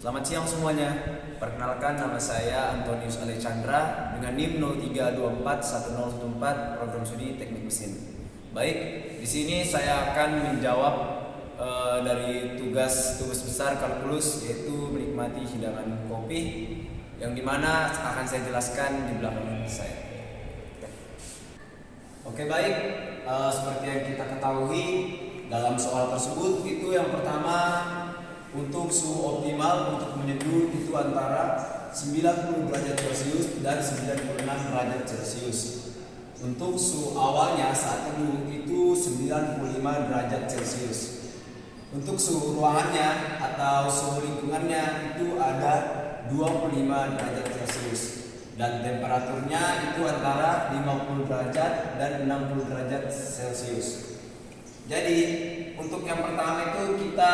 Selamat siang semuanya. Perkenalkan, nama saya Antonius Alexandra dengan NIM 03241014 program studi Teknik Mesin. Baik, di sini saya akan menjawab dari tugas besar kalkulus, yaitu menikmati hidangan kopi, yang dimana akan saya jelaskan di belakang saya. Oke, baik, seperti yang kita ketahui dalam soal tersebut, itu yang pertama, untuk suhu optimal untuk menyeduh itu antara 90 derajat Celcius dan 96 derajat Celcius. Untuk suhu awalnya saat teduh itu 95 derajat Celcius. Untuk suhu ruangannya atau suhu lingkungannya itu ada 25 derajat Celcius. Dan temperaturnya itu antara 50 derajat dan 60 derajat Celcius. Jadi untuk yang pertama itu kita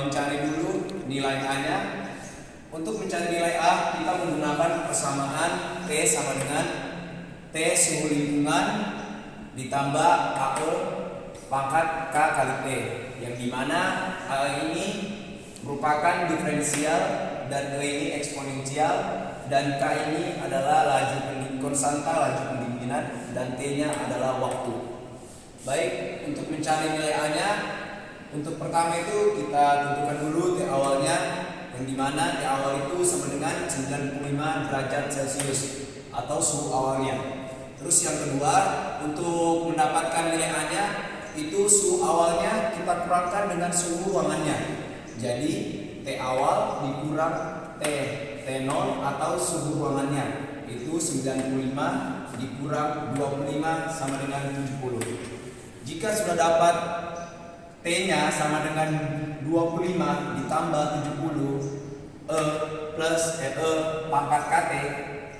mencari dulu nilai A-nya. Untuk mencari nilai A, kita menggunakan persamaan T sama dengan T suhu lingkungan ditambah KE pangkat K kali P, yang dimana A ini merupakan diferensial dan E ini eksponensial, dan K ini adalah konstanta laju pendinginan, dan T-nya adalah waktu. Baik, untuk mencari nilai A-nya, untuk pertama itu kita tentukan dulu T awalnya, yang dimana T awal itu sama dengan 95 derajat Celcius atau suhu awalnya. Terus yang kedua, untuk mendapatkan nilai A-nya, itu suhu awalnya kita kurangkan dengan suhu ruangannya. Jadi T awal dikurang T0 atau suhu ruangannya, itu 95 dikurang 25 sama dengan 70. Jika sudah dapat T-nya sama dengan 25 ditambah 70 E plus E pangkat KT,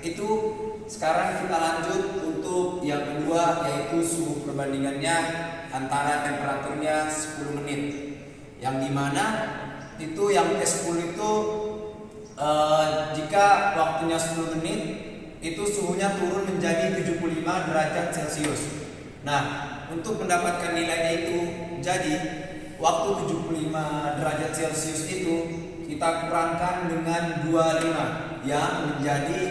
itu sekarang kita lanjut untuk yang kedua, yaitu suhu perbandingannya antara temperaturnya 10 menit, yang dimana itu yang T10 itu jika waktunya 10 menit itu suhunya turun menjadi 75 derajat Celcius. Nah, untuk mendapatkan nilainya itu, jadi waktu 75 derajat Celcius itu kita kurangkan dengan 25 yang menjadi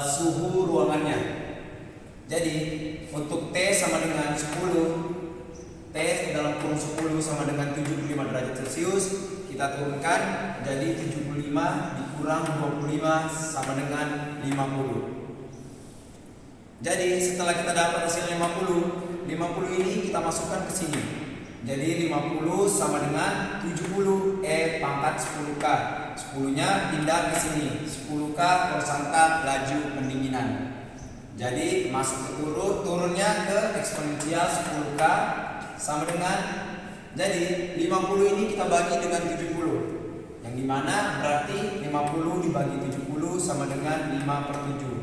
suhu ruangannya. Jadi untuk T sama dengan 10, T dalam kurung 10 sama dengan 75 derajat Celcius, kita turunkan jadi 75 dikurang 25 sama dengan 50. Jadi setelah kita dapat hasil 50 ini kita masukkan ke sini. Jadi 50 sama dengan 70 E pangkat 10K. 10-nya pindah ke sini. 10K konstanta laju pendinginan. Jadi masuk ke turunnya ke eksponensial 10K sama dengan, jadi 50 ini kita bagi dengan 70. Yang dimana berarti 50 dibagi 70 sama dengan 5/7.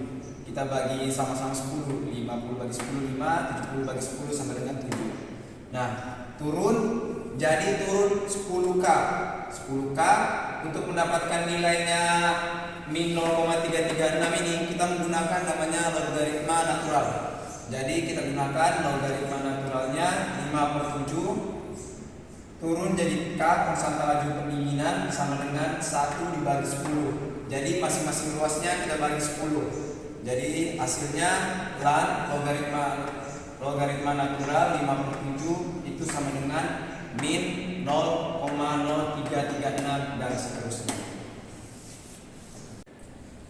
Kita bagi sama-sama 10, 50 bagi 10 5, 70 bagi 10 sama dengan 7. Nah, turun 10K. 10K untuk mendapatkan nilainya min 0,336 ini kita menggunakan namanya logaritma natural. Jadi kita gunakan logaritma naturalnya 5/7, turun jadi K konstanta laju pendinginan sama dengan 1 dibagi 10. Jadi masing-masing luasnya kita bagi 10. Jadi hasilnya logaritma natural 5/7 itu sama dengan min 0,0336 dan seterusnya.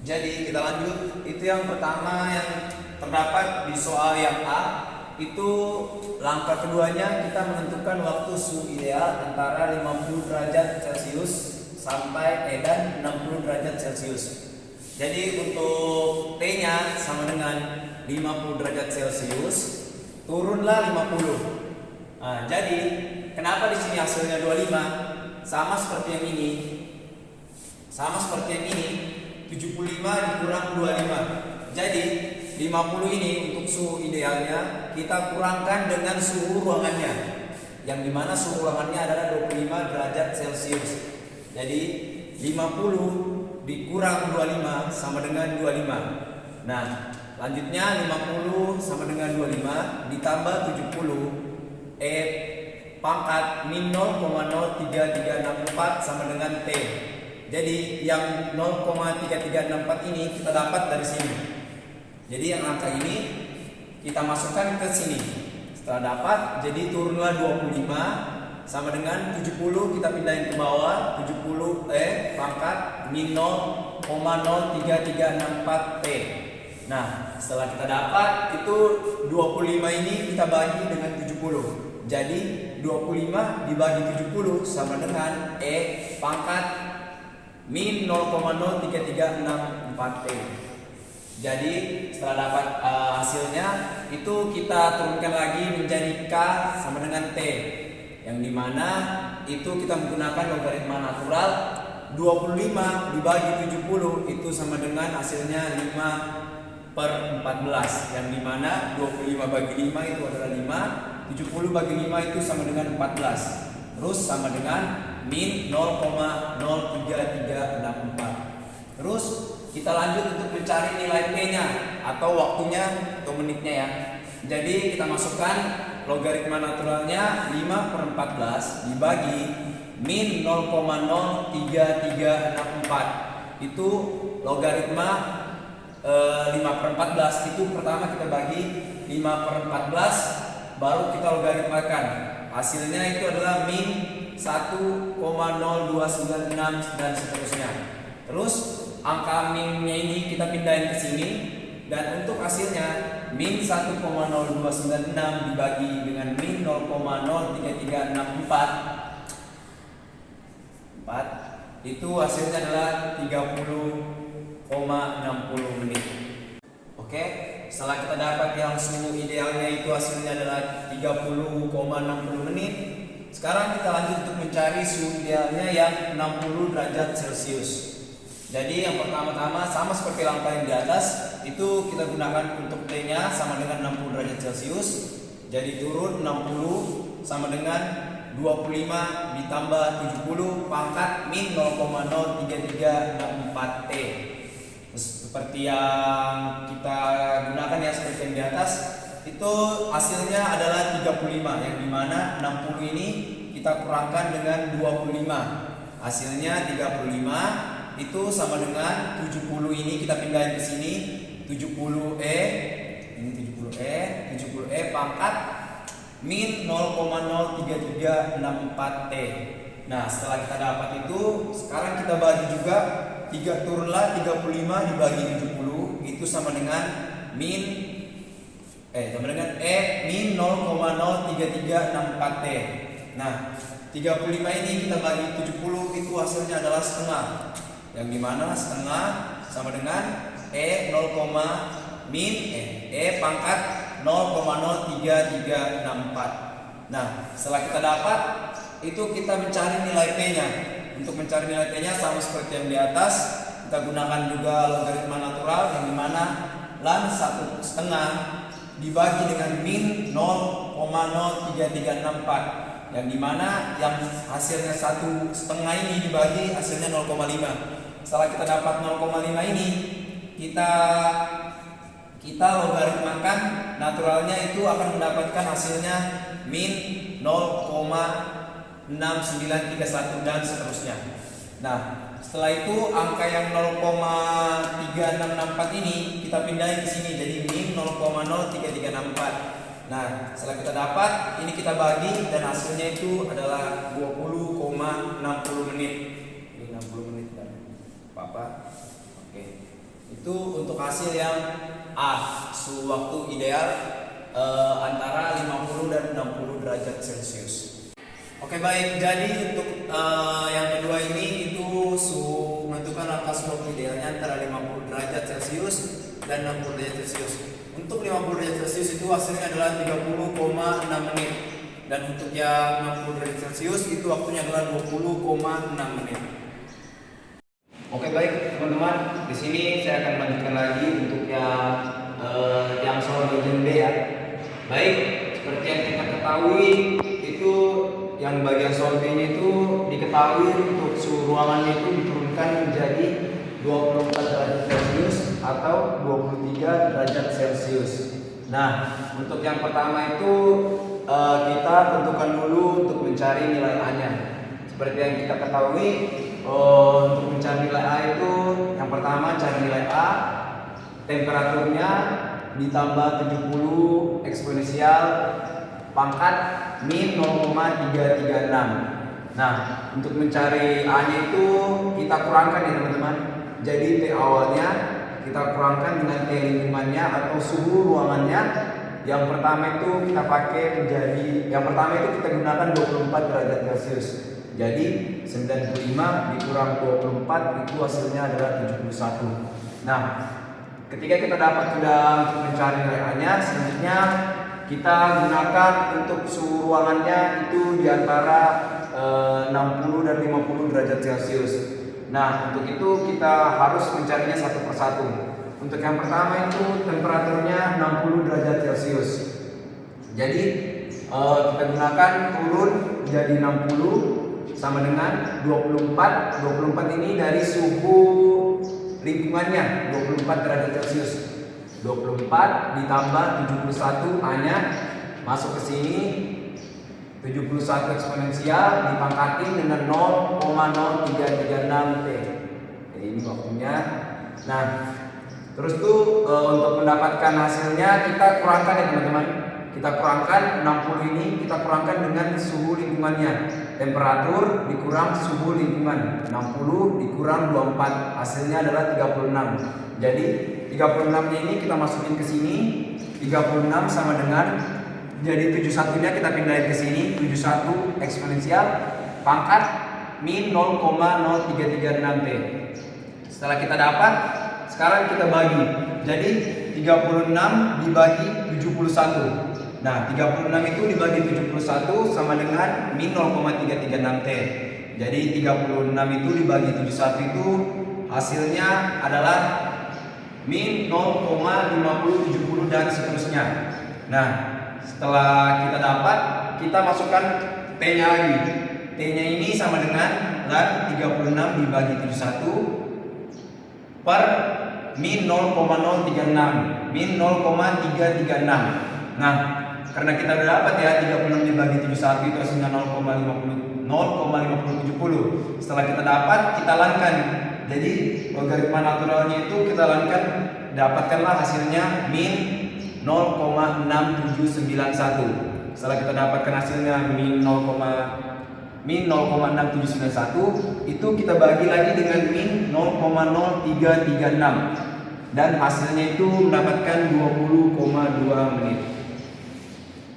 Jadi kita lanjut. Itu yang pertama yang terdapat di soal yang A. Itu langkah keduanya kita menentukan waktu suhu ideal antara 50 derajat Celcius sampai dan 60 derajat Celcius. Jadi untuk T-nya sama dengan 50 derajat Celcius, turunlah 50. Nah, jadi kenapa di sini hasilnya 25? Sama seperti yang ini. 75 dikurang 25. Jadi 50 ini untuk suhu idealnya kita kurangkan dengan suhu ruangannya, yang dimana suhu ruangannya adalah 25 derajat Celcius. Jadi 50 dikurang 25 sama dengan 25. Nah, lanjutnya 50 sama dengan 25 ditambah 70 E pangkat min 0,03364 sama dengan T. Jadi yang 0,3364 ini kita dapat dari sini. Jadi yang angka ini kita masukkan ke sini. Setelah dapat, jadi turunlah 25 sama dengan 70, kita pindahin ke bawah. 70 pangkat min 0,03364 T. Nah, setelah kita dapat itu 25 ini kita bagi dengan 70. Jadi 25 dibagi 70 sama dengan pangkat min 0,03364 T. Jadi setelah dapat hasilnya itu kita turunkan lagi menjadi K sama dengan T, yang dimana itu kita menggunakan logaritma natural. 25 dibagi 70 itu sama dengan hasilnya 5/14, yang dimana 25 bagi 5 itu adalah 5, 70 bagi 5 itu sama dengan 14, terus sama dengan min 0,03364. Terus kita lanjut untuk mencari nilai P-nya atau waktunya atau menitnya ya. Jadi kita masukkan logaritma naturalnya 5/14 dibagi min 0,03364. Itu logaritma 5/14 itu pertama kita bagi 5/14 baru kita logaritmakan. Hasilnya itu adalah min 1,0296 dan seterusnya. Terus angka min-nya ini kita pindahin ke sini, dan untuk hasilnya min 1,0296 dibagi dengan min 0,03364 itu hasilnya adalah 30,60 menit. Oke, setelah kita dapat yang suhu idealnya itu hasilnya adalah 30,60 menit. Sekarang kita lanjut untuk mencari suhu idealnya yang 60 derajat Celcius. Jadi yang pertama-tama sama seperti langkah yang di atas, itu kita gunakan untuk T-nya sama dengan 60 derajat Celcius. Jadi turun 60 sama dengan 25 ditambah 70 pangkat min 0,03364 T. Seperti yang kita gunakan ya, seperti yang di atas, itu hasilnya adalah 35, yang dimana 60 ini kita kurangkan dengan 25, hasilnya 35. Itu sama dengan 70 ini kita pindahin ke sini, 70E ini 70E pangkat min 0,03364 T. Nah, setelah kita dapat itu, sekarang kita bagi juga 3, turunlah 35 dibagi 70 itu sama dengan min 0,03364 T. Nah, 35 ini kita bagi 70 itu hasilnya adalah setengah, yang dimana setengah sama dengan pangkat 0,03364. Nah, setelah kita dapat itu kita mencari nilai P-nya. Untuk mencari nilai P-nya sama seperti yang di atas, kita gunakan juga logaritma natural, yang dimana lan 1/2 dibagi dengan min 0,03364, yang dimana yang hasilnya 1/2 ini dibagi hasilnya 0,5. Setelah kita dapat 0,5 ini, kita logaritmakan naturalnya, itu akan mendapatkan hasilnya min 0,6931 dan seterusnya. Nah, setelah itu angka yang 0,3664 ini kita pindahin ke sini jadi min 0,03364. Nah, setelah kita dapat ini kita bagi dan hasilnya itu adalah 20,60 menit. Ini 60 menit dan apa? Oke. Itu untuk hasil yang A, suhu waktu ideal antara 50 dan 60 derajat Celcius. Oke, baik. Jadi untuk yang kedua ini itu suhu menentukan angka suhu waktu idealnya antara 50 derajat Celcius dan 60 derajat Celcius. Untuk 50 derajat Celcius itu hasilnya adalah 30,6 menit, dan untuk yang 60 derajat Celcius itu waktunya adalah 20,6 menit. Oke, baik teman-teman, di sini saya akan lanjutkan lagi untuk yang soal bagian B ya. Baik, seperti yang kita ketahui itu yang bagian soal B-nya itu diketahui untuk suhu ruangannya itu diturunkan menjadi 24 derajat Celcius atau 23 derajat Celcius. Nah, untuk yang pertama itu kita tentukan dulu untuk mencari nilai A-nya. Seperti yang kita ketahui, untuk mencari nilai A itu yang pertama cari nilai A, temperaturnya ditambah 70 eksponensial pangkat min 0,336. Nah, untuk mencari A-nya itu kita kurangkan ya teman-teman. Jadi T awalnya kita kurangkan dengan T lingkungannya atau suhu ruangannya. Yang pertama itu kita pakai menjadi, yang pertama itu kita gunakan 24 derajat Celcius. Jadi 95 dikurang 24 itu hasilnya adalah 71. Nah, ketika kita dapat sudah untuk mencari nilai A-nya, selanjutnya kita gunakan untuk suhu ruangannya itu di antara 60 dan 50 derajat Celcius. Nah, untuk itu kita harus mencarinya satu persatu. Untuk yang pertama itu temperaturnya 60 derajat Celcius. Jadi kita gunakan turun jadi 60 sama dengan 24. 24 ini dari suhu lingkungannya 24 derajat Celcius. 24 ditambah 71 A-nya masuk ke sini, 71 eksponensial dipangkatin dengan 0,0336 T. Ini waktunya. Nah, terus tuh untuk mendapatkan hasilnya kita kurangkan ya teman-teman. Kita kurangkan 60 ini kita kurangkan dengan suhu lingkungannya. Temperatur dikurang suhu lingkungan. 60 dikurang 24 hasilnya adalah 36. Jadi 36-nya ini kita masukin ke sini. 36 sama dengan, jadi 71-nya kita pindahin ke sini, 71 eksponensial pangkat min 0,0336 T. Setelah kita dapat, sekarang kita bagi. Jadi 36 dibagi 71. Nah, 36 itu dibagi 71 sama dengan min 0,336 T. Jadi 36 itu dibagi 71 itu hasilnya adalah min 0,5070 dan seterusnya. Nah, setelah kita dapat, kita masukkan T-nya lagi. T-nya ini sama dengan 36 dibagi 71 per min 0,036, min 0,336. Nah, karena kita udah dapat ya 36 dibagi 71 itu hasilnya 0,5070. Setelah kita dapat, kita lankan. Jadi logaritma naturalnya itu kita lankan, dapatkanlah hasilnya min 0,6791. Setelah kita dapatkan hasilnya min 0,6791 itu kita bagi lagi dengan min 0,0336 dan hasilnya itu mendapatkan 20,2 menit.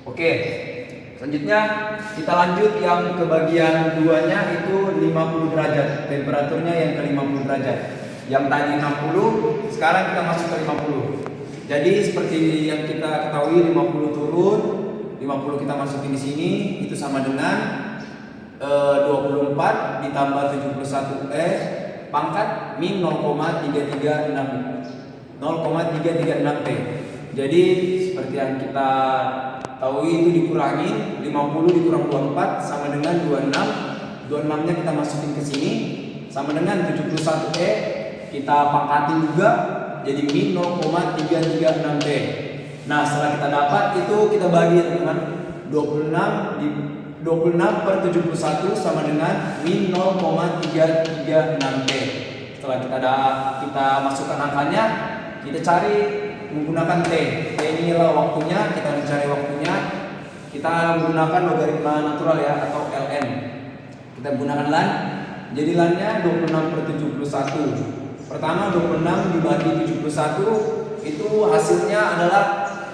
Oke, selanjutnya kita lanjut yang ke bagian duanya itu 50 derajat, temperaturnya yang ke 50 derajat. Yang tadi 60, sekarang kita masuk ke 50. Jadi seperti yang kita ketahui 50 turun, 50 kita masukin di sini itu sama dengan 24 ditambah 71 pangkat min 0,336 T. Jadi seperti yang kita tahu itu dikurangi 50 dikurang 24 sama dengan 26. 26-nya kita masukin ke sini sama dengan 71 T. Kita pangkatin juga jadi min 0,336 T. Nah, setelah kita dapat itu kita bagi teman-teman. 26 per 71 sama dengan min 0,336 T. Setelah kita masukkan angkanya, kita cari menggunakan T. T ini adalah waktunya, kita mencari waktunya. Kita menggunakan logaritma natural ya atau ln. Kita menggunakan LAN. Jadi LAN-nya 26 per 71. Pertama 26 dibagi 71 itu hasilnya adalah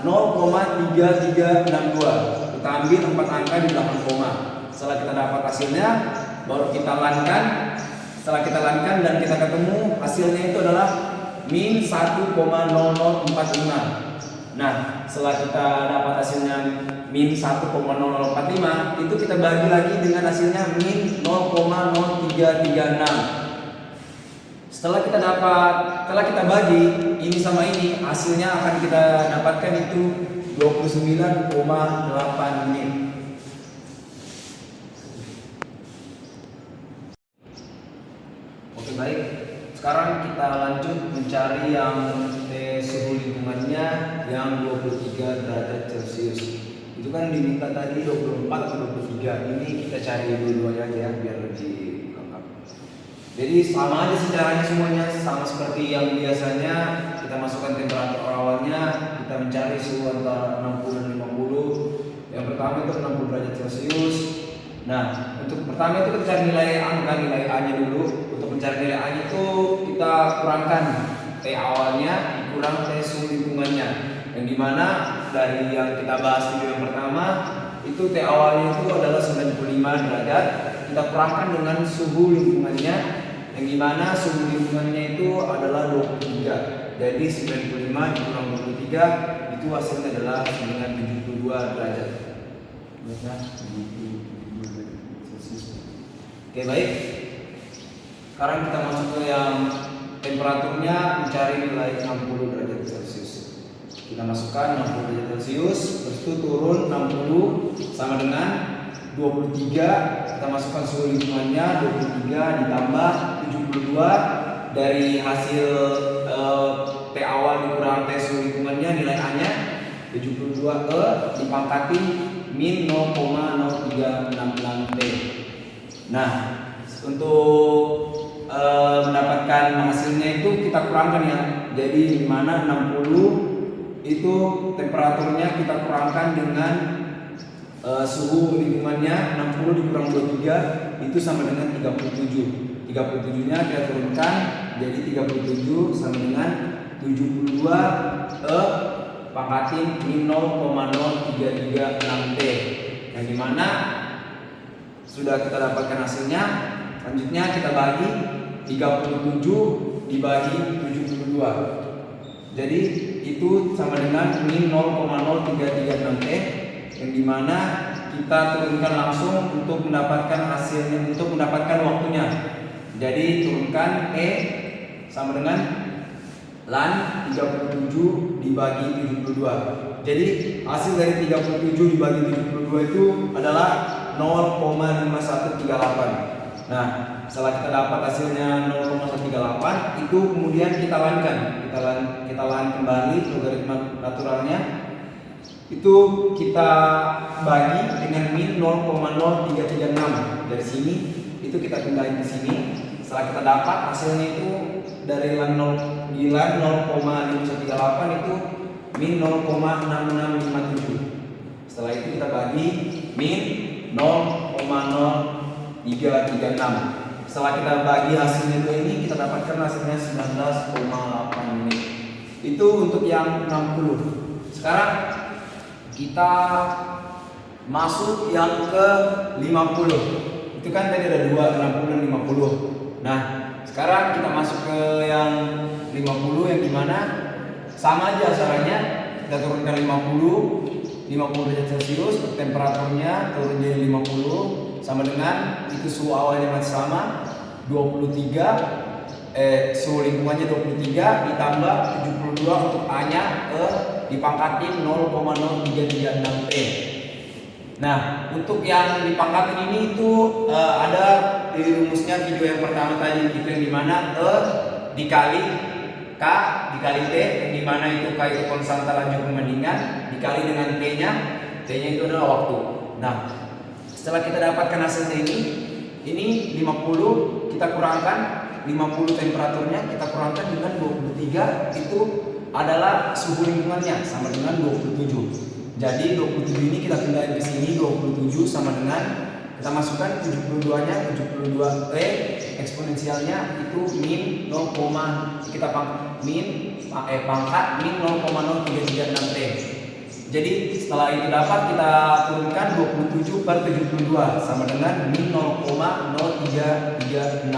0,3362. Kita ambil 4 angka di belakang koma. Setelah kita dapat hasilnya, baru kita lankan. Setelah kita lankan dan kita ketemu hasilnya itu adalah min 1,0045. Nah, setelah kita dapat hasilnya min 1,0045, itu kita bagi lagi dengan hasilnya min 0,0336. Setelah kita bagi ini sama ini, hasilnya akan kita dapatkan itu 29,8 menit. Oke, baik. Sekarang kita lanjut mencari yang suhu lingkungannya yang 23 derajat Celcius. Itu kan diminta tadi 24 atau 23. Ini kita cari dua-duanya aja ya biar lebih lengkap. Jadi sama aja sih caranya semuanya, sama seperti yang biasanya kita masukkan temperatur awalnya, kita mencari suhu antara 60 dan 50. Yang pertama itu 60 derajat Celcius. Nah, untuk pertama itu kita cari nilai angka, nilai A-nya dulu. Untuk mencari nilai A-nya itu kita kurangkan T awalnya dikurang T suhu lingkungannya. Yang dimana dari yang kita bahas video yang pertama itu T awalnya itu adalah 95 derajat, kita kurangkan dengan suhu lingkungannya, yang dimana suhu lingkungannya itu adalah 23. Jadi 95 dikurang 23 itu hasilnya adalah dengan 72 derajat. Oke, baik. Sekarang kita masuk ke yang temperaturnya, mencari nilai 60 derajat Celcius. Kita masukkan 60 derajat Celcius, terus itu turun 60 sama dengan 23. Kita masukkan suhu lingkungannya 23 ditambah 72 dari hasil T awal dikurang T suhu lingkungannya, nilai A-nya 72 dipangkati min 0,0366 T. Nah, untuk mendapatkan hasilnya itu kita kurangkan ya. Jadi di mana 60 itu temperaturnya kita kurangkan dengan suhu lingkungannya, 60 dikurang 23 itu sama dengan 37. 37-nya kita turunkan jadi 37 sama dengan 72 pangkatin min 0,0336 T. Yang dimana sudah kita dapatkan hasilnya. Selanjutnya kita bagi 37 dibagi 72. Jadi itu sama dengan min 0,0336 T, yang dimana kita turunkan langsung untuk mendapatkan hasilnya, untuk mendapatkan waktunya. Jadi turunkan E sama dengan lan 37 dibagi 72. Jadi hasil dari 37 dibagi 72 itu adalah 0,5138. Nah, setelah kita dapat hasilnya 0,138 itu kemudian kita lainkan, kita lain kembali logaritma naturalnya. Itu kita bagi dengan min 0,0336. Dari sini itu kita pindahin ke sini. Setelah kita dapat hasilnya itu dari lan 0,5138 itu min 0,6657. Setelah itu kita bagi min 0,0336. Setelah kita bagi hasilnya dua ini, kita dapatkan hasilnya 19,8 menit. Itu untuk yang 60. Sekarang kita masuk yang ke 50. Itu kan tadi ada 2, 60 dan 50. Nah, sekarang kita masuk ke yang 50, yang dimana sama aja caranya. Kita turunkan 50 derajat Celcius, temperaturnya turun jadi 50 sama dengan itu suhu awalnya masih sama 23, suhu lingkungannya 23 ditambah 72 untuk A-nya dipangkatin 0,0336 T. Nah, untuk yang dipangkatin ini itu ada di rumusnya video yang pertama tadi, itu yang dimana dikali K dikali T, yang dimana itu K itu konstanta laju perbandingan dikali dengan T-nya itu adalah waktu. Nah, setelah kita dapatkan hasilnya ini 50 kita kurangkan 50 temperaturnya kita kurangkan dengan 23 itu adalah suhu lingkungannya sama dengan 27. Jadi 27 ini kita pindahin ke sini, 27 sama dengan kita masukkan 72-nya, 72 T eksponensialnya itu min 0, kita pangkat min 0,0336 T. Jadi setelah itu dapat kita turunkan 27 per 72 sama dengan min 0,0336.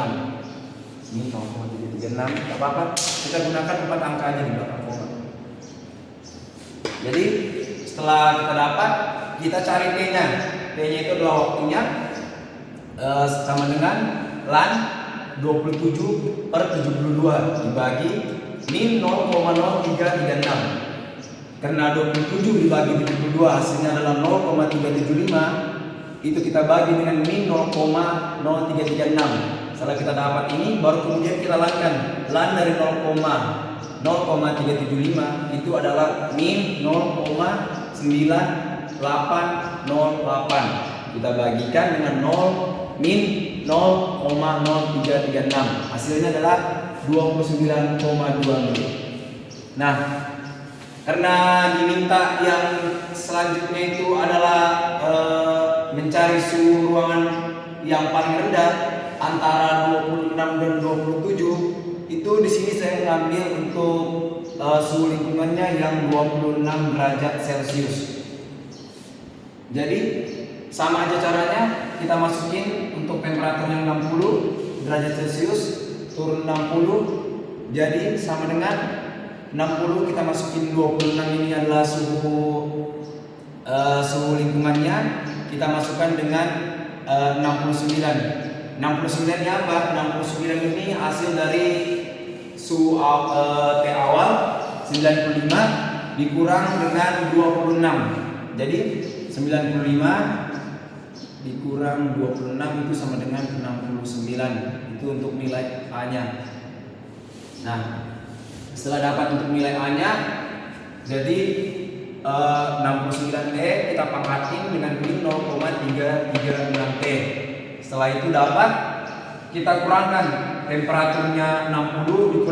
Min 0,336 tidak apa-apa, kita gunakan 4 angka aja di belakang koma. Jadi setelah kita dapat, kita cari T-nya. T-nya itu adalah waktunya sama dengan lan 27 per 72 dibagi min 0,0336. Karena 27 dibagi 72 hasilnya adalah 0,375, itu kita bagi dengan min 0,0336. Setelah kita dapat ini, baru kemudian kita lakukan lan dari 0,375 itu adalah min 0,9 808. Kita bagikan dengan 0 min 0,0336. Hasilnya adalah 29,2 menit. Nah, karena diminta yang selanjutnya itu adalah mencari suhu ruangan yang paling rendah antara 26 dan 27, itu di sini saya mengambil untuk suhu lingkungannya yang 26 derajat Celcius. Jadi sama aja caranya, kita masukin untuk temperatur yang 60 derajat Celcius turun 60, jadi sama dengan 60 kita masukin 26, ini adalah suhu lingkungannya, kita masukkan dengan 69. 69 ini apa? 69 ini hasil dari suhu T awal 95 dikurang dengan 26. Jadi 95 dikurang 26 itu sama dengan 69. Itu untuk nilai A-nya. Nah, setelah dapat untuk nilai A-nya, jadi 69T kita pangkatin dengan min 0,336T. Setelah itu dapat, kita kurangkan temperaturnya 60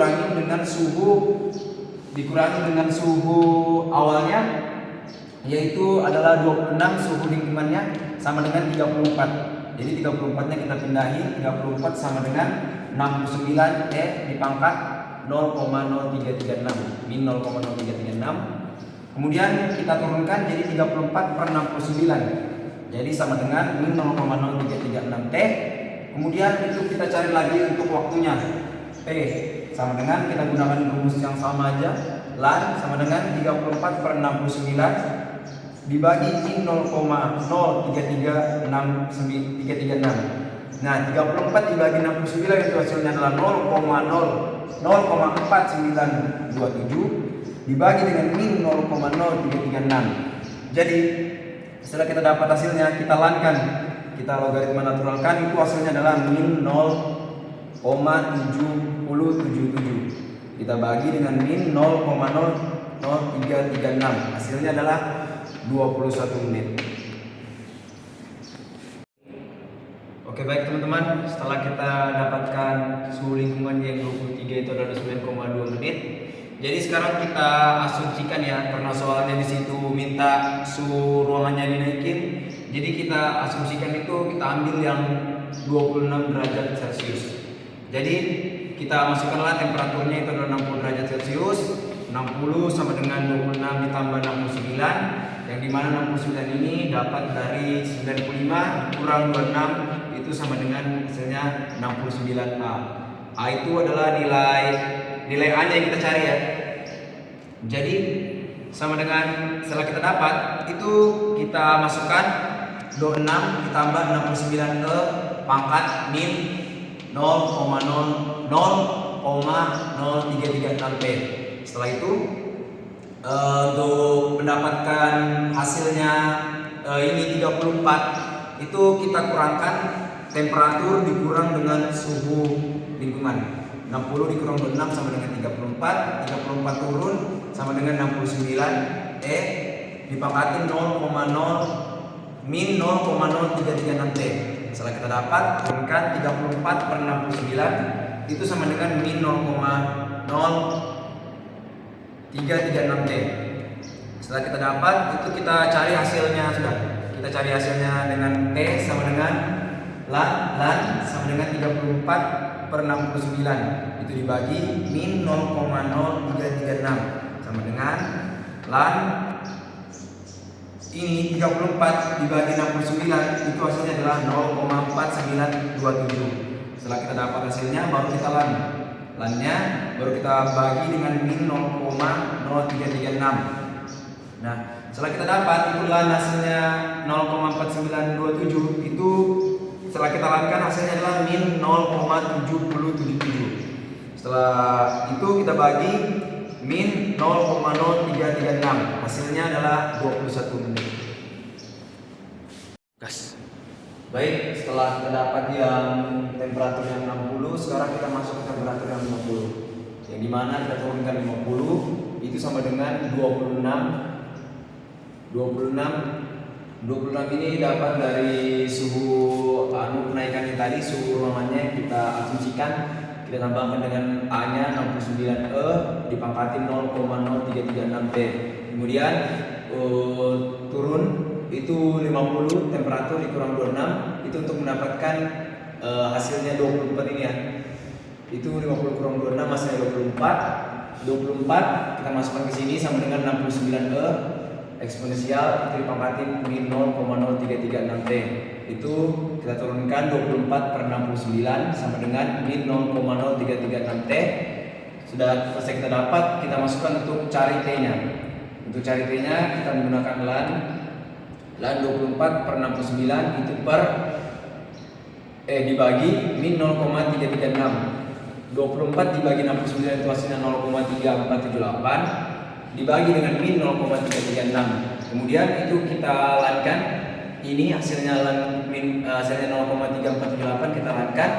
dikurangi dengan suhu awalnya, yaitu adalah 26, suhu lingkungannya sama dengan 34. Jadi 34-nya kita pindahi, 34 sama dengan 69 dipangkat 0,0336 min 0,0336. Kemudian kita turunkan jadi 34/69. Jadi sama dengan min 0,0336T. Kemudian itu kita cari lagi untuk waktunya. T sama dengan, kita gunakan rumus yang sama aja, LAN sama dengan 34/69 dibagi min 0,0336. Nah, 34 dibagi 69 itu hasilnya adalah 0,4927 dibagi dengan min 0,0336. Jadi setelah kita dapat hasilnya, kita lankan, kita logaritma naturalkan, itu hasilnya adalah min 0,7077. Kita bagi dengan min 0,0336. Hasilnya adalah 21 menit. Oke, baik teman-teman, setelah kita dapatkan suhu lingkungan yang 23 itu adalah 9,2 menit. Jadi sekarang kita asumsikan ya, karena soalnya di situ minta suhu ruangannya dinaikin. Jadi kita asumsikan itu kita ambil yang 26 derajat Celcius. Jadi kita masukkanlah temperaturnya itu adalah 60 derajat Celcius. 60 sama dengan 26 ditambah 69. Yang dimana 69 ini dapat dari 95 kurang 26, itu sama dengan hasilnya 69A. A itu adalah nilai A nya yang kita cari ya. Jadi sama dengan, setelah kita dapat itu kita masukkan 26 ditambah 69 ke pangkat min 0,0336P. Setelah itu untuk mendapatkan hasilnya ini 34, itu kita kurangkan temperatur dikurang dengan suhu lingkungan. 60 dikurang 26 sama dengan 34 turun sama dengan 69 dipangkatin min 0,0336T. Setelah kita dapat, turunkan 34/69 itu sama dengan min 0,0336T. Setelah kita dapat, itu kita cari hasilnya sudah. Kita cari hasilnya dengan T sama dengan LAN sama dengan 34/69. Itu dibagi min 0,0336 sama dengan LAN ini 34 dibagi 69, itu hasilnya adalah 0,4927. Setelah kita dapat hasilnya, baru kita LAN-nya baru kita bagi dengan min 0,0336. Nah, setelah kita dapat itu LAN hasilnya 0,4927, itu setelah kita LAN-kan hasilnya adalah min 0,7077. Setelah itu kita bagi min 0,0336, hasilnya adalah 21 menit. Gas. Baik, setelah kita dapat yang temperatur yang 60, sekarang kita masuk ke temperatur yang 50. Yang dimana kita turunkan 50 itu sama dengan 26 26 ini dapat dari suhu kenaikannya tadi, suhu ruangannya kita asumsikan, kita tambahkan dengan A-nya 69E dipangkatin 0,0336 T. Kemudian turun itu 50, temperatur dikurang 26, itu untuk mendapatkan hasilnya 24 ini ya. Itu 50 kurang 26 hasilnya 24 kita masukkan ke sini sama dengan 69E eksponensial itu dipangkatin min 0,0336 T. Itu kita turunkan 24 per 69 sama dengan min 0,0336 T. Sudah selesai kita dapat, kita masukkan untuk cari T-nya. Untuk cari T-nya kita menggunakan LAN 24 per 69 itu per dibagi min 0,336. 24 dibagi 69 itu hasilnya 0,3478 dibagi dengan min 0,336. Kemudian itu kita lankan, ini hasilnya hasilnya 0,3478 kita lankan,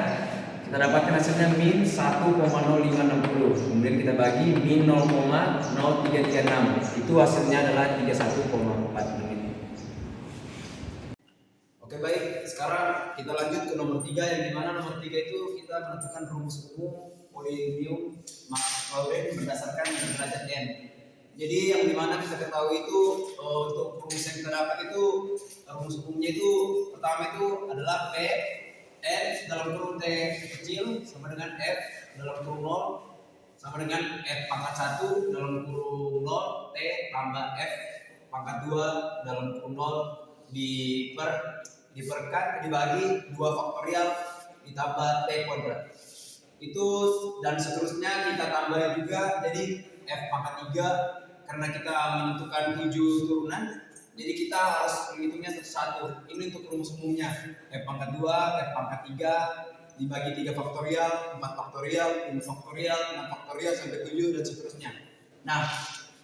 kita dapatkan hasilnya min 1,0560. Kemudian kita bagi min 0,0336, itu hasilnya adalah 31,4 menit. Oke baik, sekarang kita lanjut ke nomor 3, yang dimana nomor 3 itu kita menentukan rumus umum polinomium max Clausen berdasarkan derajat n. Jadi yang dimana kita ketahui itu untuk rumus yang kita dapat itu rumus umumnya itu pertama itu adalah P n dalam kurung T kecil sama dengan F dalam kurung 0 sama dengan F pangkat 1 dalam kurung 0 T tambah F pangkat 2 dalam kurung 0 dibagi 2 faktorial ditambah T kuadrat. Itu dan seterusnya kita tambah juga, jadi F pangkat 3 karena kita menentukan 7 turunan, jadi kita harus menghitungnya satu-satu. Ini untuk rumus umumnya F pangkat 2, F pangkat 3 dibagi 3 faktorial, 4 faktorial, 5 faktorial, 6 faktorial sampai 7 dan seterusnya. Nah,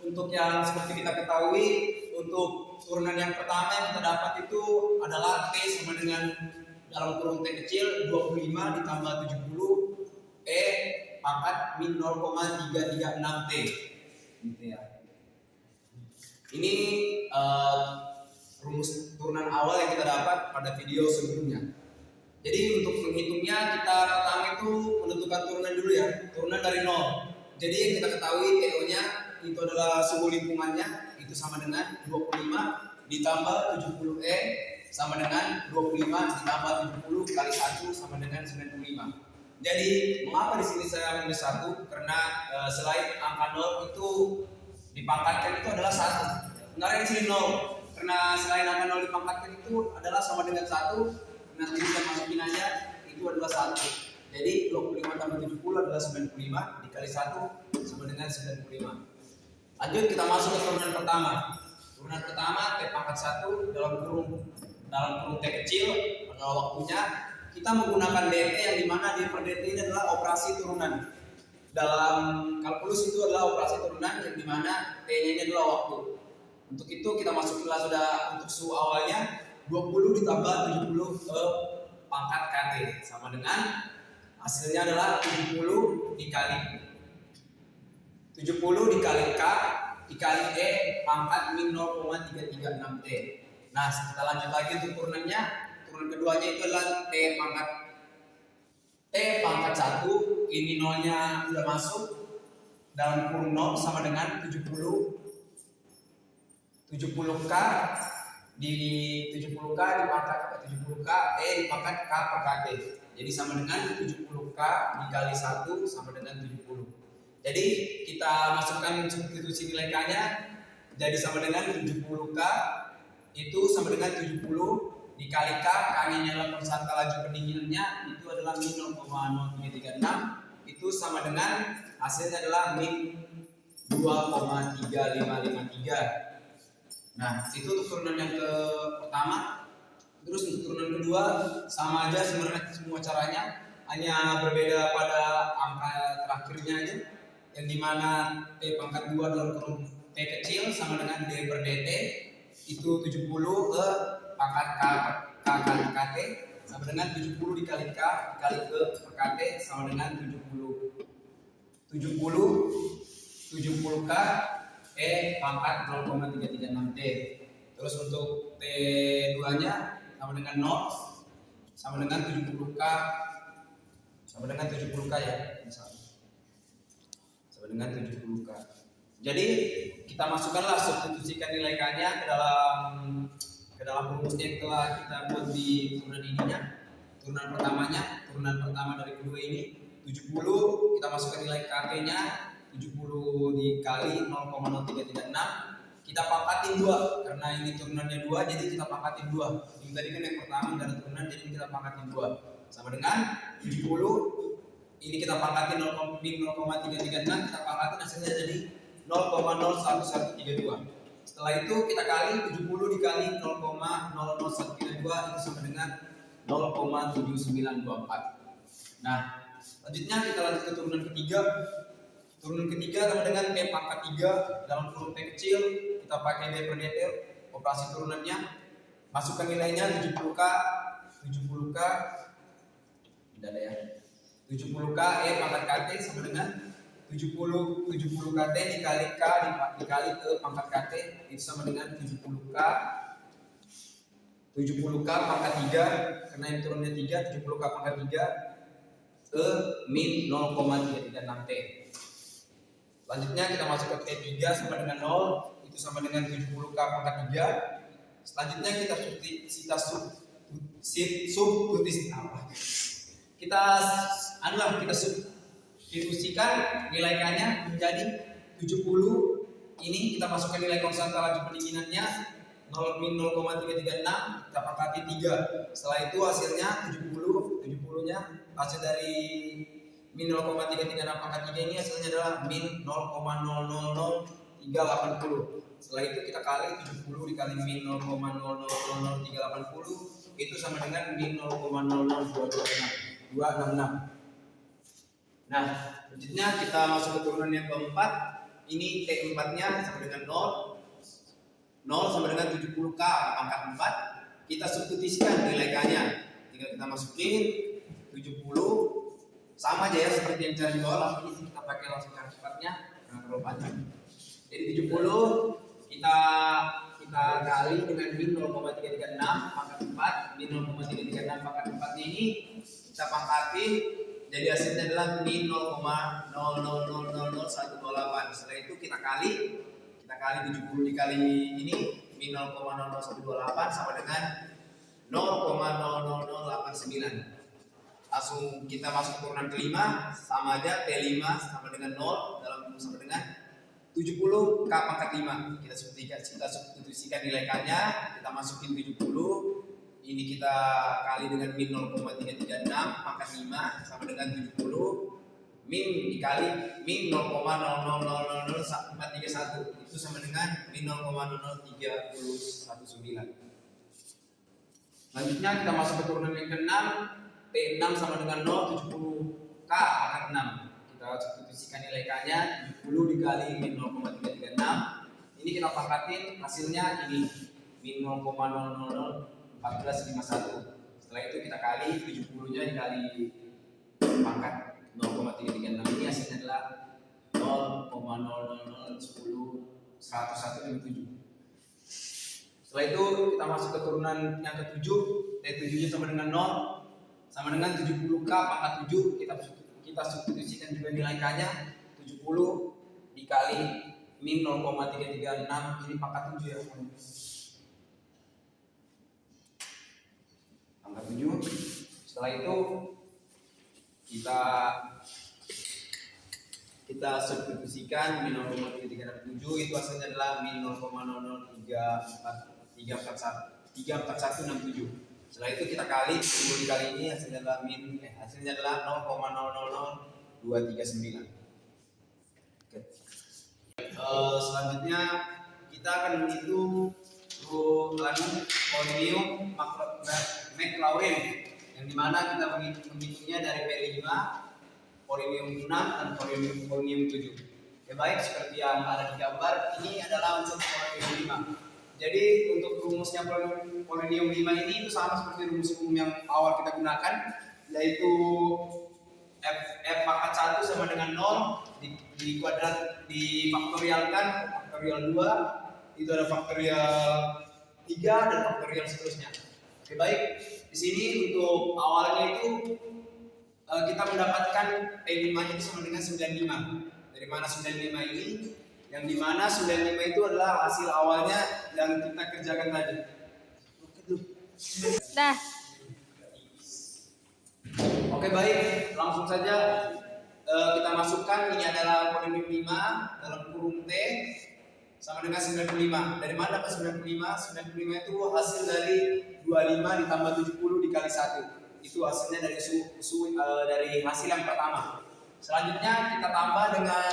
untuk yang seperti kita ketahui, untuk turunan yang pertama yang kita dapat itu adalah T sama dengan dalam kurung T kecil 25 ditambah 70 E pangkat min 0,336 T gitu ya. Ini rumus turunan awal yang kita dapat pada video sebelumnya. Jadi untuk menghitungnya kita pertama itu menentukan turunan dulu ya, turunan dari 0. Jadi yang kita ketahui TO nya itu adalah suhu lingkungannya, itu sama dengan 25 ditambah 70E sama dengan 25 ditambah 70 kali 1 sama dengan 95. Jadi mengapa di sini saya menulis 1? Karena selain angka 0 itu dipangkatkan itu adalah 1. Sebenarnya di sini 0. Karena selain angka 0 dipangkatkan itu adalah sama dengan 1. Nanti kita masukin aja itu adalah 1. Jadi 25 tambah 70 adalah 95 dikali 1 sama dengan 95. Lanjut kita masuk ke turunan pertama. Turunan pertama T pangkat 1 dalam kurung T kecil pada waktunya kita menggunakan DT yang dimana D per DT ini adalah operasi turunan. Dalam kalkulus itu adalah operasi turunan yang dimana T-nya ini adalah waktu. Untuk itu kita masukkanlah sudah untuk suhu awalnya 20 ditambah 70 ke pangkat KT sama dengan hasilnya adalah 70 dikali K dikali E pangkat min 0,336 T. Nah, kita lanjut lagi untuk turunannya. Turunan keduanya itu adalah T pangkat 1. Ini nolnya sudah masuk dalam kurung 0 sama dengan 70 K di 70K dipangkat 70K E dipangkat K per KT. Jadi sama dengan 70K dikali 1 sama dengan 70. Jadi kita masukkan substitusi nilai K-nya, jadi sama dengan 70K itu sama dengan 70 dikali K, K-nya adalah persentase laju pendinginannya, itu adalah min 0,0336, itu sama dengan hasilnya adalah min 2,3553. Nah, itu untuk turunan yang pertama. Terus untuk turunan kedua sama aja sebenarnya semua caranya, hanya berbeda pada angka terakhirnya aja, yang dimana T pangkat 2 dalam kurung T kecil sama dengan D per DT itu 70 ke pangkat K kali KT sama dengan 70 dikali K dikali ke per KT sama dengan 70 K E pangkat 0,336 T. Terus untuk T2-nya sama dengan 0 sama dengan 70K ya, misalnya. Sama dengan 70K. Jadi kita masukkanlah, substitusikan nilai K-nya ke dalam rumusnya yang telah kita buat di turunan ininya. Turunan pertama dari kedua ini 70, kita masukkan nilai KP-nya 70 dikali 0,0336, kita pangkatin 2 karena ini turunannya 2, jadi kita pangkatin 2. Ini tadi kan yang pertama nggak ada turunan, jadi kita pangkatin 2 sama dengan 70. Ini kita pangkatin 0,0336, kita pangkatin hasilnya jadi 0,01132. Setelah itu kita kali 70 dikali 0,00132, itu sama dengan 0,7924. Nah, selanjutnya kita lanjut ke turunan ketiga. Turunan ketiga sama dengan P pangkat 3 dalam kurung P kecil, kita pakai D per dt, operasi turunannya. Masukkan nilainya 70K, tidak ada ya. 70K E pangkat KT sama dengan 70 KT dikali K dikali ke pangkat KT, itu sama dengan 70K pangkat 3, karena yang turunnya 3, 70K pangkat 3 ke min 0,336T. Selanjutnya kita masuk ke T3 sama dengan 0, itu sama dengan 70K pangkat 3. Selanjutnya kita substitusikan nilai K-nya menjadi 70. Ini kita masukkan nilai konstanta laju pendinginannya 0,336, kita pangkati 3. Setelah itu hasilnya 70-nya hasil dari min 0,336 pangkat 3 ini hasilnya adalah min 0,000380. Setelah itu kita kali 70 dikali min 0,000380, itu sama dengan min 0,00266. Nah, selanjutnya kita masuk ke turunan yang keempat. Ini T4-nya sama dengan 0 sama dengan 70K pangkat 4. Kita substitusikan nilai K-nya. Tinggal kita masukin 70, sama aja ya seperti yang cara di bawah, langsung isi, kita pakai langsung cara cepatnya karena terlalu panjang. Jadi 70 kita kali dengan min 0,336 pangkat 4. Min 0,336 pangkat 4 ini kita pangkatin, jadi hasilnya adalah min 0,00000128. Setelah itu kita kali 70 dikali ini min 0,00128 sama dengan 0,00089. Langsung kita masuk turunan kelima, sama aja T5 sama dengan 0 dalam rumus sama dengan 70 K pangkat 5. Kita substitusikan nilai K-nya, kita masukin 70. Ini kita kali dengan min 0,336 pangkat 5 sama dengan 70. Min dikali min 0,000431, itu sama dengan min 0,00319. Selanjutnya kita masuk ke turunan yang ke-6. T6 sama dengan 0, 70K pangkat 6. Kita substitusikan nilai K-nya 70 dikali min 0,336. Ini kita pangkatin, hasilnya ini min 0,0001451. Setelah itu kita kali 70-nya dikali pangkat 0,336. Ini hasilnya adalah 0,00010,101,7. Setelah itu kita masuk ke turunan yang ke-7. T7-nya sama dengan 0 sama dengan 70K pangkat 7. Kita substitusikan juga nilai K-nya 70 dikali min 0,336, ini pangkat 7 ya. Pangkat 7. Setelah itu kita substitusikan min 0,337, itu hasilnya adalah min 0,034134167. Setelah itu kita kali 10 dikali ini hasilnya adalah 0,00239. Oke. Selanjutnya kita akan menghitung polinomium Maclaurin, yang dimana kita menghitungnya dari P5, polinomium 6 dan polinomium 7. Ya baik, seperti yang ada di gambar, ini adalah untuk polinomium 5. Jadi untuk rumusnya polinomium 5 ini itu sama seperti rumus umum yang awal kita gunakan, yaitu f pangkat 1 sama dengan 0 di kuadrat difaktorialkan, faktorial 2 itu ada faktorial 3 dan faktorial seterusnya. Oke, baik. Di sini untuk awalnya itu kita mendapatkan P5 itu sama dengan 95. Dari mana 95 ini? Yang dimana 95 itu adalah hasil awalnya yang kita kerjakan tadi. Dah. Oke, baik, langsung saja kita masukkan ini adalah polinom 5 dalam kurung T sama dengan 95. Dari mana dapat 95? 95 itu hasil dari 25 ditambah 70 dikali 1. Itu hasilnya dari dari hasil yang pertama. Selanjutnya kita tambah dengan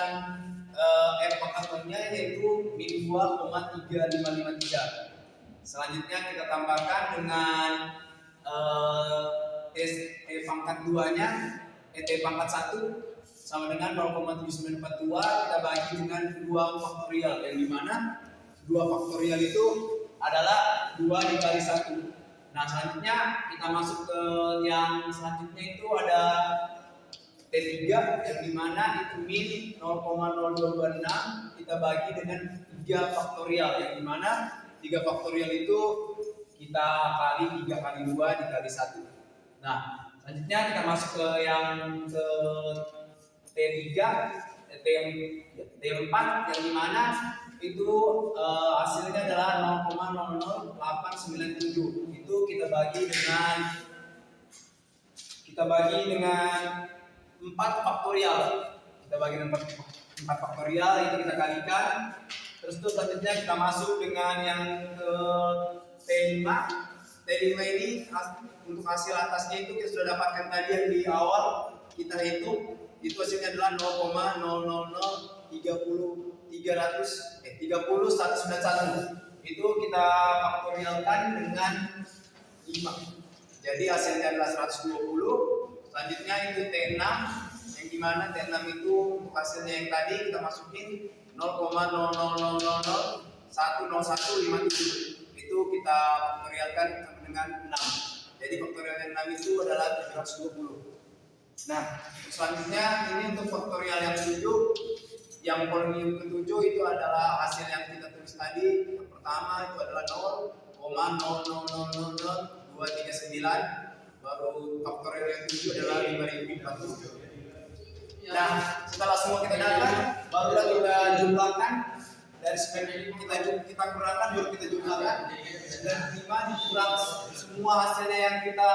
F pangkatnya yaitu min 2,3553. Selanjutnya kita tambahkan dengan T pangkat 2-nya, T pangkat 1 sama dengan 0,7942, kita bagi dengan 2 faktorial, yang dimana 2 faktorial itu adalah 2 dikali 1. Nah, selanjutnya kita masuk ke yang selanjutnya itu ada T3 yang dimana itu min 0,0226 kita bagi dengan 3 faktorial, yang dimana 3 faktorial itu kita kali 3 kali 2 dikali 1. Nah, selanjutnya kita masuk ke yang ke T3, T4 yang dimana itu hasilnya adalah 0,00897. Itu kita bagi dengan 4 faktorial. Kita bagi dengan 4 faktorial itu kita kalikan. Terus itu selanjutnya kita masuk dengan yang ke T5. T5 ini untuk hasil atasnya itu kita sudah dapatkan tadi yang di awal kita hitung, itu hasilnya adalah 0,00030,191. Itu kita faktorialkan dengan 5. Jadi hasilnya adalah 120. Selanjutnya itu T6 yang dimana T6 itu untuk hasilnya yang tadi kita masukin 0,00010157. Itu kita faktorialkan sama dengan 6. Jadi faktorial 6 itu adalah 720. Nah, selanjutnya ini untuk faktorial yang 7, yang polinom ke-7 itu adalah hasil yang kita tulis tadi. Yang pertama itu adalah 0,0000239, baru faktorial yang 7 adalah 5040. Nah, setelah semua kita dapat, barulah kita jumlahkan. Dari 9 kita kurangkan, baru kita jumlahkan. 95 dikurang semua hasilnya yang kita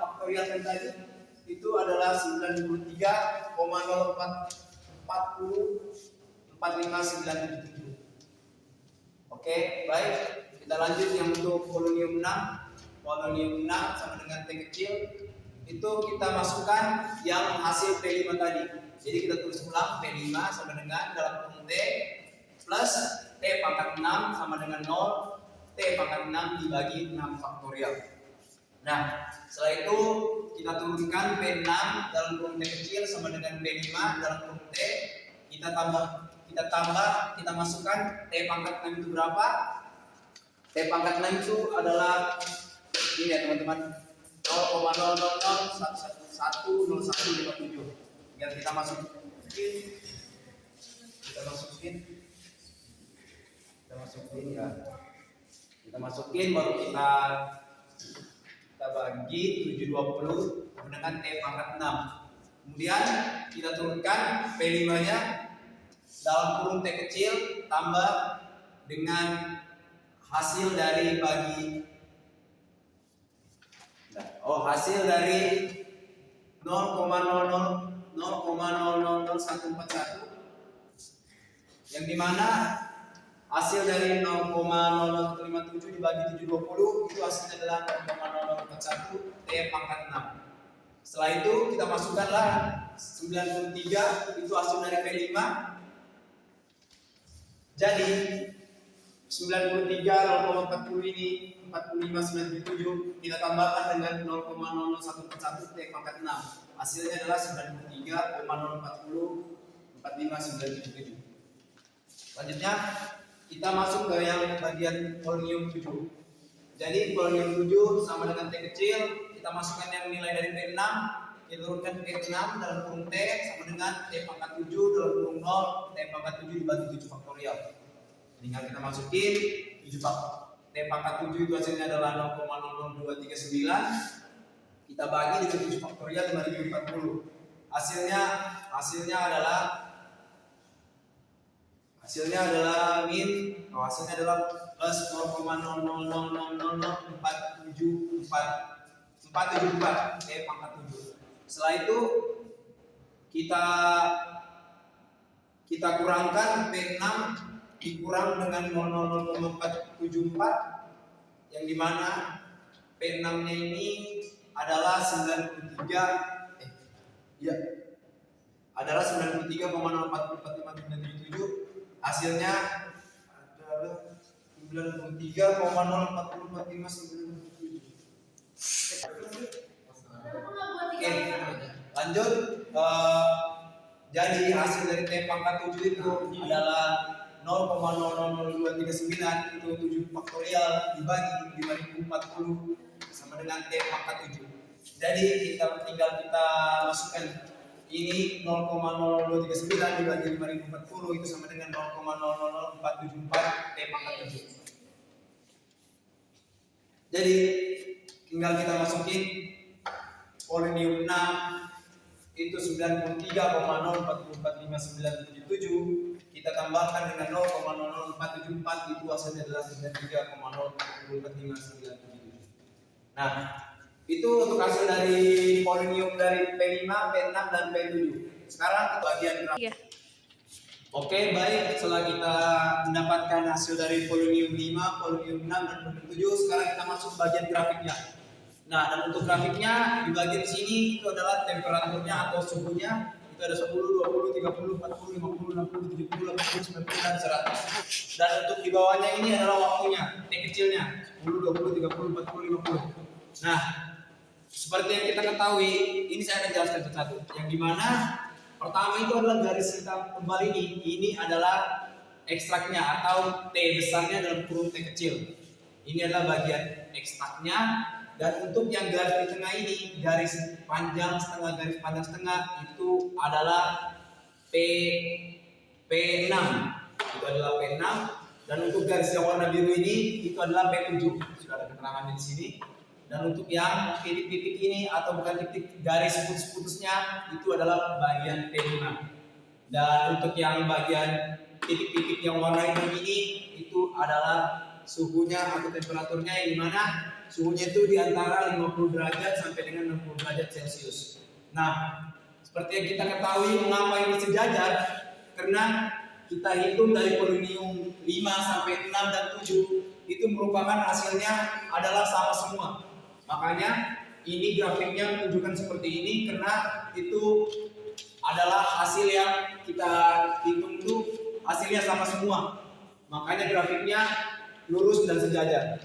faktorialkan tadi, itu adalah 93,04404597. Oke, baik. Kita lanjut yang untuk polinom 6. Polinom 6 sama dengan T kecil. Itu kita masukkan yang hasil P5 tadi. Jadi kita tulis ulang P5 sama dengan dalam kurung T plus T pangkat 6 sama dengan 0. T pangkat 6 dibagi 6 faktorial. Nah, setelah itu kita turunkan P6 dalam kurung T kecil sama dengan P5 dalam kurung T. Kita masukkan T pangkat 6 itu berapa? T pangkat 6 itu adalah ini ya teman-teman, 0,000110157. Biar kita masukin ya. Kita masukin baru kita bagi 720 dengan T pangkat 6. Kemudian kita turunkan P5-nya dalam kurung T kecil tambah dengan hasil dari hasil dari 0,00141, yang dimana hasil dari 0,0157 dibagi 720 itu hasilnya adalah 0,0041 T pangkat 6. Setelah itu kita masukkanlah 93, itu hasil dari P5. Jadi 93 0,40 ini 45977 kita tambahkan dengan 0,0141 T pangkat 6. Hasilnya adalah 93,040 45977. Selanjutnya kita masuk ke yang bagian polinom 7. Jadi polinom 7 sama dengan T kecil, kita masukkan yang nilai dari T6, kita turunkan T6 dalam kurung T sama dengan T pangkat 7 dalam kurung 0, T pangkat 7 dibagi 7 faktorial. Tinggal kita masukin T pangkat 7 itu hasilnya adalah 0,00239. Kita bagi dengan 7 faktorial 5040. Hasilnya adalah plus 0,0000474 T pangkat 7. Setelah itu kita kurangkan P6 dikurang dengan 0,0474, yang dimana P6 nya ini adalah 93,044577. Hasilnya adalah 93,044597. Oke, lanjut. Jadi hasil dari T pangkat 7 itu adalah 0,00239, itu 7 faktorial dibagi 5040 sama dengan T pangkat 7. Jadi tinggal kita masukkan ini 0,00239 dibagi 5040 itu sama dengan 0,000474 T pangkat 7. Jadi tinggal kita masukin polinium 6 itu 93,044597, kita tambahkan dengan 0,00474, itu hasilnya adalah 93,044597. Nah, itu untuk hasil dari polinium dari P5, P6 dan P7. Sekarang ke bagian grafik. Oke, baik, setelah kita mendapatkan hasil dari polinium 5, polinium 6 dan polinium 7, sekarang kita masuk bagian grafiknya. Nah, dan untuk grafiknya di bagian sini itu adalah temperaturnya atau suhunya, itu ada 10, 20, 30, 40, 50, 60, 70, 80, 90 dan 100. Dan untuk di bawahnya ini adalah waktunya, T kecilnya 10, 20, 30, 40, 50. Nah, seperti yang kita ketahui, ini saya akan jelaskan satu-satu. Yang dimana pertama itu adalah garis hitam tebal ini adalah ekstraknya atau T besarnya dalam kurung T kecil. Ini adalah bagian ekstraknya. Dan untuk yang garis di tengah ini, garis panjang setengah, itu adalah P6. Itu adalah P6. Dan untuk garis yang warna biru ini, itu adalah P7. Sudah ada keterangannya di sini. Dan untuk yang titik-titik ini atau bukan titik, garis putus-putusnya itu adalah bagian P5. Dan untuk yang bagian titik-titik yang warna hitam ini itu adalah suhunya atau temperaturnya, yang dimana suhunya itu di antara 50 derajat sampai dengan 60 derajat Celcius. Nah, seperti yang kita ketahui, mengapa ini sejajar? Karena kita hitung dari polinium 5 sampai 6 dan 7 itu merupakan hasilnya adalah sama semua. Makanya ini grafiknya menunjukkan seperti ini karena itu adalah hasil yang kita hitung itu hasilnya sama semua. Makanya grafiknya lurus dan sejajar.